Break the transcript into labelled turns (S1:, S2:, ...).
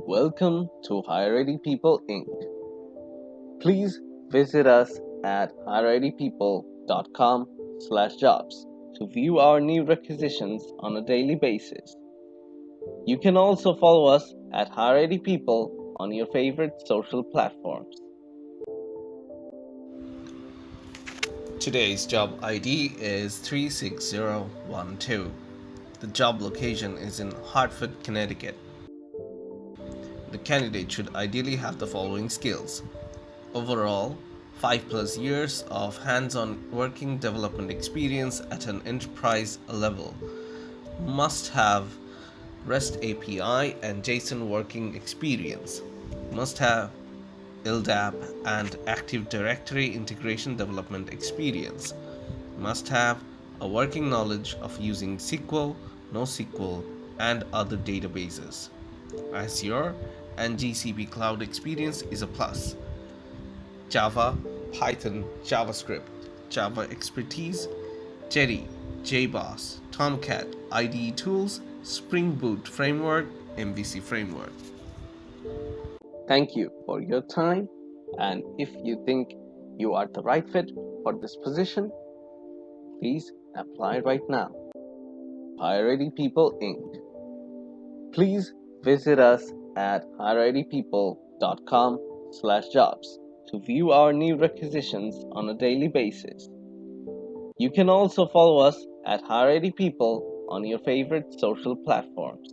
S1: Welcome to Higher People Inc. Please visit us at higheritpeople.com/jobs to view our new requisitions on a daily basis. You can also follow us at Higher People on your favorite social platforms.
S2: Today's job ID is 36012. The job location is in Hartford, Connecticut. The candidate should ideally have the following skills: overall, 5+ years of hands on working development experience at an enterprise level, must have REST API and JSON working experience, must have LDAP and Active Directory integration development experience, must have a working knowledge of using SQL, NoSQL, and other databases. Azure and GCP cloud experience is a plus. Java, Python, JavaScript, Java expertise, Jetty, JBoss, Tomcat, IDE tools, Spring Boot framework, MVC framework.
S1: Thank you for your time, and if you think you are the right fit for this position, please apply right now. Higher People Inc. Please visit us at higheritpeople.com/jobs to view our new requisitions on a daily basis. You can also follow us at Higher People on your favorite social platforms.